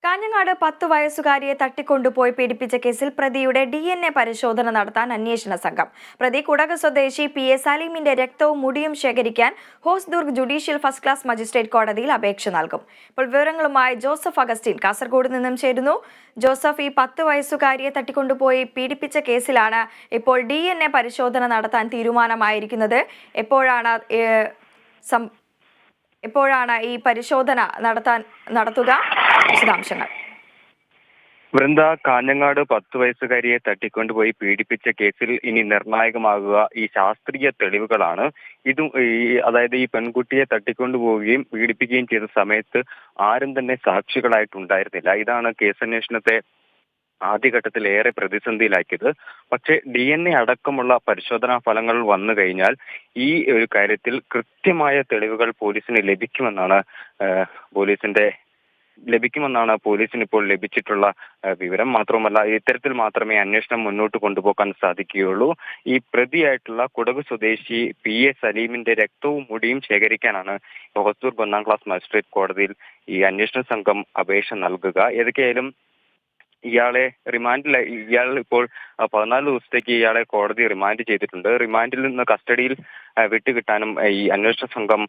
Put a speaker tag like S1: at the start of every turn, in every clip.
S1: കാഞ്ഞങ്ങാട് 10 വയസ്സുകാരിയെ തട്ടിക്കൊണ്ടുപോയി പീഡിപ്പിച്ച കേസിൽ പ്രതിയുടെ DNA പരിശോധന നടത്താൻ അന്വേഷണ സംഘം. പ്രതി കുടക് സ്വദേശി PA സലീമിന്റെ രക്തവും മുടിയും ശേഖരിക്കാൻ Hosdurg judicial first class magistrate കോടതിയിൽ അപേക്ഷ നൽകും. ഇപ്പോൾ വിവരങ്ങളുമായി ജോസഫ് അഗസ്റ്റിൻ കാസർഗോഡ് നിന്നും ചേരുന്നു. ജോസഫ്, ഈ 10 വയസ്സുകാരിയെ തട്ടിക്കൊണ്ടുപോയി പീഡിപ്പിച്ച കേസിലാണ് ഇപ്പോൾ DNA പരിശോധന നടത്താൻ തീരുമാനമായിരിക്കുന്നത്. എപ്പോഴാണ് ഈ പരിശോധന നടത്തുക? വിശദാംശങ്ങൾ.
S2: വൃന്ദ, കാഞ്ഞങ്ങാട് 10 വയസ്സുകാരിയെ തട്ടിക്കൊണ്ടുപോയി പീഡിപ്പിച്ച കേസിൽ ഇനി നിർണായകമാകുക ഈ ശാസ്ത്രീയ തെളിവുകളാണ്. അതായത് ഈ പെൺകുട്ടിയെ തട്ടിക്കൊണ്ടുപോവുകയും പീഡിപ്പിക്കുകയും ചെയ്ത സമയത്ത് ആരും തന്നെ സാക്ഷികളായിട്ടുണ്ടായിരുന്നില്ല. ഇതാണ് കേസന്വേഷണത്തെ ആദ്യഘട്ടത്തിൽ ഏറെ പ്രതിസന്ധിയിലാക്കിയത്. പക്ഷേ DNA അടക്കമുള്ള പരിശോധനാ ഫലങ്ങൾ വന്നു കഴിഞ്ഞാൽ ഈ ഒരു കാര്യത്തിൽ കൃത്യമായ തെളിവുകൾ പോലീസിന് ലഭിക്കുമെന്നാണ് പോലീസിന് ഇപ്പോൾ ലഭിച്ചിട്ടുള്ള വിവരം. മാത്രമല്ല, ഇത്തരത്തിൽ മാത്രമേ അന്വേഷണം മുന്നോട്ട് കൊണ്ടുപോകാൻ സാധിക്കുകയുള്ളൂ. ഈ പ്രതിയായിട്ടുള്ള കുടക് സ്വദേശി PA സലീമിന്റെ രക്തവും മുടിയും ശേഖരിക്കാനാണ് ഹോസ്ദുർഗ് 1ാം ക്ലാസ് മജിസ്ട്രേറ്റ് കോടതിയിൽ ഈ അന്വേഷണ സംഘം അപേക്ഷ നൽകുക. ഏതൊക്കെയായാലും ഇയാൾ ഇപ്പോൾ 14 ദിവസത്തേക്ക് ഇയാളെ കോടതി റിമാൻഡ് ചെയ്തിട്ടുണ്ട്. റിമാൻഡിൽ നിന്ന് കസ്റ്റഡിയിൽ വിട്ടുകിട്ടാനും ഈ അന്വേഷണ സംഘം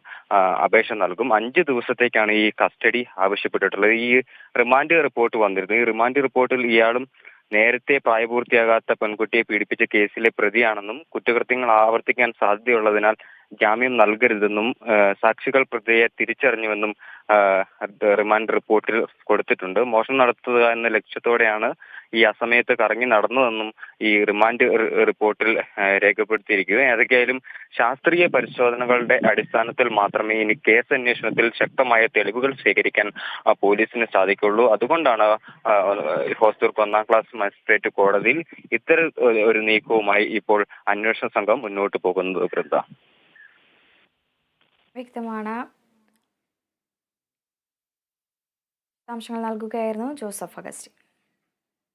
S2: അപേക്ഷ നൽകും. 5 ദിവസത്തേക്കാണ് ഈ കസ്റ്റഡി ആവശ്യപ്പെട്ടിട്ടുള്ളത്. ഈ റിമാൻഡ് റിപ്പോർട്ട് വന്നിരുന്നു. ഈ റിമാൻഡ് റിപ്പോർട്ടിൽ ഇയാളും നേരത്തെ പ്രായപൂർത്തിയാകാത്ത പെൺകുട്ടിയെ പീഡിപ്പിച്ച കേസിലെ പ്രതിയാണെന്നും കുറ്റകൃത്യങ്ങൾ ആവർത്തിക്കാൻ സാധ്യതയുള്ളതിനാൽ ജാമ്യം നൽകരുതെന്നും സാക്ഷികൾ പ്രതിയെ തിരിച്ചറിഞ്ഞുവെന്നും റിമാൻഡ് റിപ്പോർട്ടിൽ കൊടുത്തിട്ടുണ്ട്. മോഷണം നടത്തുക എന്ന ലക്ഷ്യത്തോടെയാണ് ഈ അസമയത്ത് കറങ്ങി നടന്നതെന്നും ഈ റിമാൻഡ് റിപ്പോർട്ടിൽ രേഖപ്പെടുത്തിയിരിക്കുക. ഏതൊക്കെയായാലും ശാസ്ത്രീയ പരിശോധനകളുടെ അടിസ്ഥാനത്തിൽ മാത്രമേ ഇനി കേസ് അന്വേഷണത്തിൽ ശക്തമായ തെളിവുകൾ ശേഖരിക്കാൻ പോലീസിന് സാധിക്കുള്ളൂ. അതുകൊണ്ടാണ് ഹോസ്ദുർഗ് 1ാം ക്ലാസ് മജിസ്ട്രേറ്റ് കോടതിയിൽ ഇത്തരം ഒരു നീക്കവുമായി ഇപ്പോൾ അന്വേഷണ സംഘം മുന്നോട്ട് പോകുന്നത്. വൃന്ദ,
S1: വ്യക്തമാണ്. വിശദാംശങ്ങൾ നൽകുകയായിരുന്നു ജോസഫ് അഗസ്റ്റിൻ.